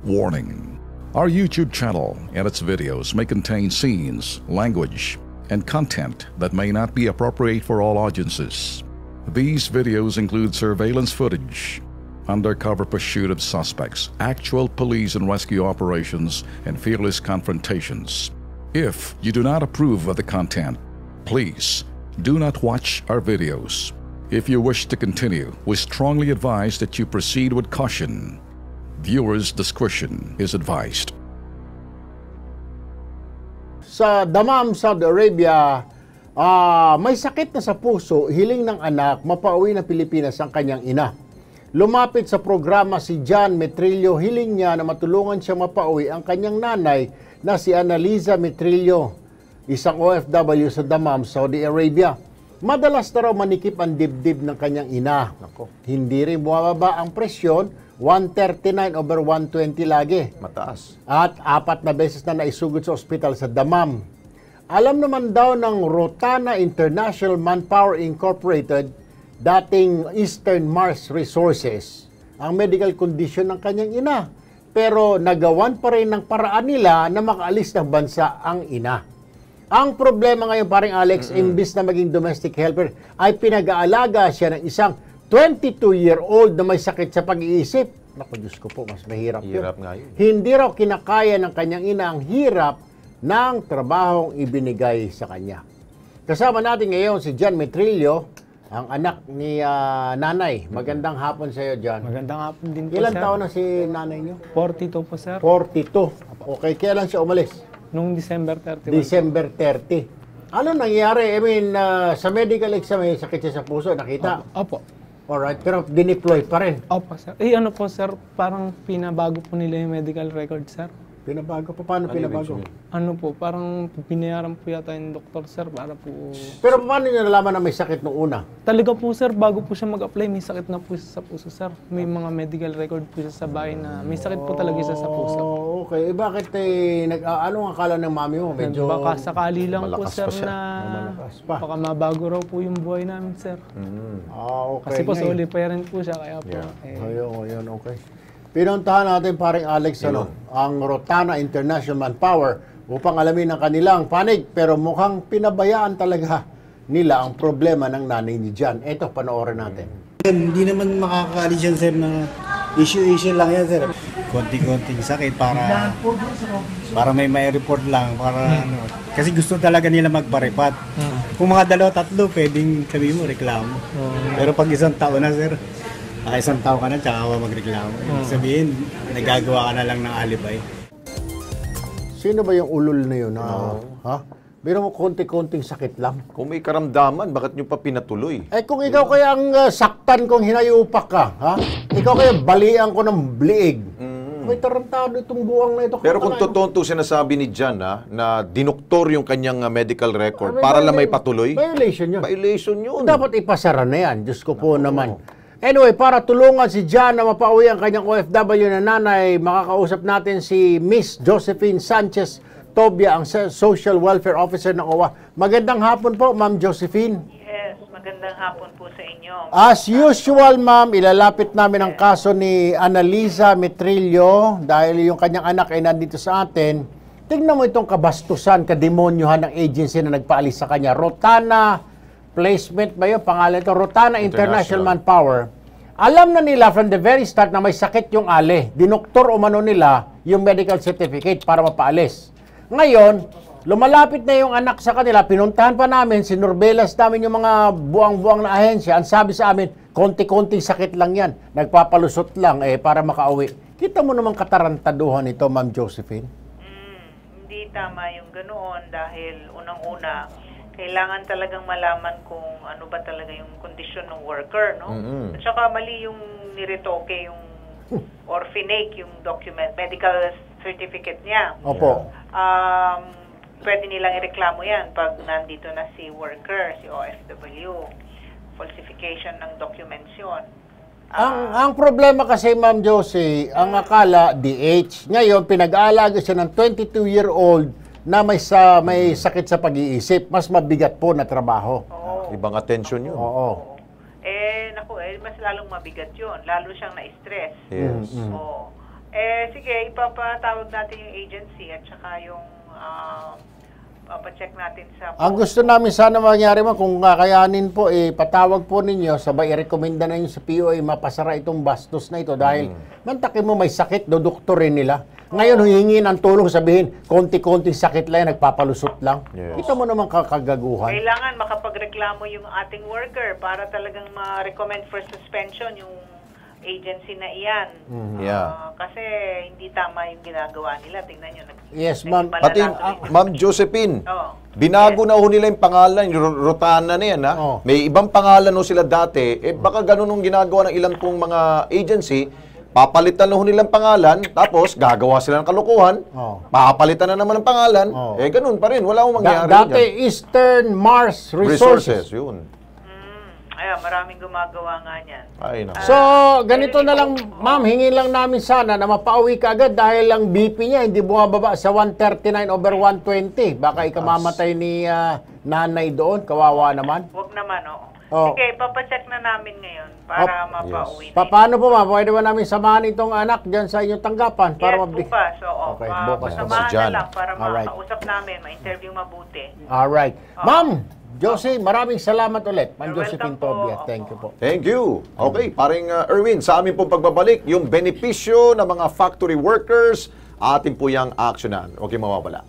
Warning. Our YouTube channel and its videos may contain scenes, language, and content that may not be appropriate for all audiences. These videos include surveillance footage, undercover pursuit of suspects, actual police and rescue operations, and fearless confrontations. If you do not approve of the content, please do not watch our videos. If you wish to continue, we strongly advise that you proceed with caution. Viewers' discretion is advised. Sa Dammam, Saudi Arabia, may sakit na sa puso, hiling ng anak, mapauwi ng Pilipinas ang kanyang ina. Lumapit sa programa si John Metrillo, hiling niya na matulungan siya mapauwi ang kanyang nanay na si Annalisa Metrillo, isang OFW sa Dammam, Saudi Arabia. Madalas na raw manikip ang dibdib ng kanyang ina. Hindi rin bumababa ang presyon, 139/120 lagi. Mataas. At 4 na beses na naisugod sa ospital sa Dammam. Alam naman daw ng Rotana International Manpower Incorporated, dating Eastern Mars Resources, ang medical condition ng kanyang ina. Pero nagawan pa rin ng paraan nila na makaalis ng bansa ang ina. Ang problema ngayon, paring Alex, imbis na maging domestic helper, ay pinag-aalaga siya ng isang 22-year-old na may sakit sa pag-iisip. Naku, Diyos ko po, mas mahirap yun. Hirap nga yun. Hindi raw kinakaya ng kanyang ina ang hirap ng trabahong ibinigay sa kanya. Kasama natin ngayon si John Metrillo, ang anak ni nanay. Magandang hapon sa iyo, John. Magandang hapon din po, Ilan sir. taon na si nanay niyo? 42 po, sir. 42. Okay, kailan siya umalis? Noong December 31. December 30. Ano nangyari? I mean, sa medical exam, may sakit siya sa puso, nakita? Opo. Alright, pero dineploy pa rin. Opo, sir. Ano po, sir, parang pinabago po nila yung medical record, sir. Pinabago pa? Paano pinabago? Ano po, parang binayaran po yata yung doktor, sir, para po... Pero paano niya nalaman na may sakit nung una? Talaga po, sir, bago po siya mag-apply, may sakit na po siya sa puso, sir. May mga medical record po siya sa bahay na may sakit po talaga siya sa puso. Oh, okay. Bakit ano ang akala ng mami mo? Medyo... Baka sakali lang po, malakas sir, pa siya. na Malakas pa. baka mabago raw po yung buhay namin, sir. Okay. Kasi po, solid parent po siya, kaya po... Ayun, okay. Pinuntahan natin paring Alex ang Rotana International Manpower upang alamin ang kanilang panig, pero mukhang pinabayaan talaga nila ang problema ng nanay ni John. Ito, panoorin natin. Hindi naman makakaalis yan, sir, na issue lang yan, sir. Konting-konting sakit para may report lang. Kasi gusto talaga nila magparipat. Kung mga 2-3, pwedeng sabi mo, reklamo. Pero pag 1 taon na, sir, 1 taon ka na, tsaka magreklamo. Sabihin, nagagawa ka na lang ng alibay. Sino ba yung ulol na yun? Ha? Biro mo konti-konting sakit lang. Kung may karamdaman, bakit nyo pa pinatuloy? Kung ikaw kaya ang saktan kong hinayupak ka, ha? Ikaw kaya balian ko ng bliig. May tarantado itong buwang na ito. Pero kung totoo ito sinasabi ni John, na dinoktor yung kanyang medical record para lang may patuloy, Violation yun. violation yun. Dapat ipasara na yan. Diyos ko po naman. Anyway, para tulungan si John na mapauwi ang kanyang OFW na nanay, makakausap natin si Miss Josephine Sanchez Tobia, ang Social Welfare Officer ng OWA. Magandang hapon po, Ma'am Josephine. Yes, magandang hapon po sa inyo. As usual, Ma'am, ilalapit namin ang kaso ni Annalisa Metrillo dahil yung kanyang anak ay nandito sa atin. Tingnan mo itong kabastusan, kademonyohan ng agency na nagpaalis sa kanya. Rotana Placement ba yun? Pangalan ito, Rotana International Manpower. Alam na nila from the very start na may sakit yung ale. Dinoktor umano nila yung medical certificate para mapaalis. Ngayon, lumalapit na yung anak sa kanila. Pinuntahan pa namin, sinurbelas namin yung mga buwang-buwang na ahensya. Ang sabi sa amin, konti-konting sakit lang yan. Nagpapalusot lang para makauwi. Kita mo namang katarantaduhan ito, Ma'am Josephine. Hindi tama yung ganoon dahil unang-una, kailangan talagang malaman kung ano ba talaga yung kondisyon ng worker, no? At saka mali yung niretoke yung or finake yung document, medical certificate niya. Opo. Pwede nilang ireklamo yan pag nandito na si worker, si OFW. Falsification ng documents yun. Ang problema kasi, Ma'am Josie, ang akala, DH. Ngayon, pinag-aalaga siya ng 22-year-old na may sakit sa pag-iisip. Mas mabigat po na trabaho. Ibang attention yun. Oo. Naku, mas lalong mabigat yun. Lalo siyang na-stress. Yes. Sige, ipapatawag natin yung agency at saka yung papacheck natin sa... Ang gusto namin sana mangyari mo, kung kakayanin po, patawag po ninyo, sabay i-recommenda na nyo sa POA, mapasara itong bastos na ito dahil mantakin mo may sakit, dodoktorin nila. Ngayon, humingi ng tulong, sabihin, konti-konting sakit lang, nagpapalusot lang. Yes. Kita mo naman kakagaguhan. Kailangan makapagreklamo yung ating worker para talagang ma-recommend for suspension yung agency na iyan. Yeah. Kasi hindi tama yung ginagawa nila. Tingnan nyo. Yes, ma'am. Pati, Ma'am Josephine, Oo. binago na ho nila yung pangalan, yung Rotana na yan, ha? Oo. May ibang pangalan ho sila dati, baka ganun yung ginagawa ng ilan pong mga agency, papalitan na ho nilang pangalan, tapos gagawa sila ng kalukuhan, papalitan na naman ng pangalan, ganun pa rin, wala akong mangyari Dati, dyan. Eastern Mars Resources. Yun. Ayan, maraming gumagawa nga niyan. Ay, naku. So, ganito na lang, ma'am, hingin lang namin sana na mapauwi ka agad dahil ang BP niya hindi bumababa sa 139/120. Baka ikamamatay ni nanay doon, kawawa naman. Huwag naman, oo. Oh. Sige, papacheck na namin ngayon para mapauwi na. Paano po, ma'am? Pwede ba namin samahan itong anak dyan sa inyong tanggapan? Para Yes, bukas, oo. Okay, bukas. Samahan Si John. na lang para Alright. makausap namin, ma-interview mabuti. Alright. Ma'am, Josie, maraming salamat ulit. Ma'am You're Josephine welcome po. Tobia. Thank you po. Thank you. Okay, paring Erwin, sa amin pong pagbabalik, yung benepisyo ng mga factory workers, atin po yung actionan. Okay, mawawala.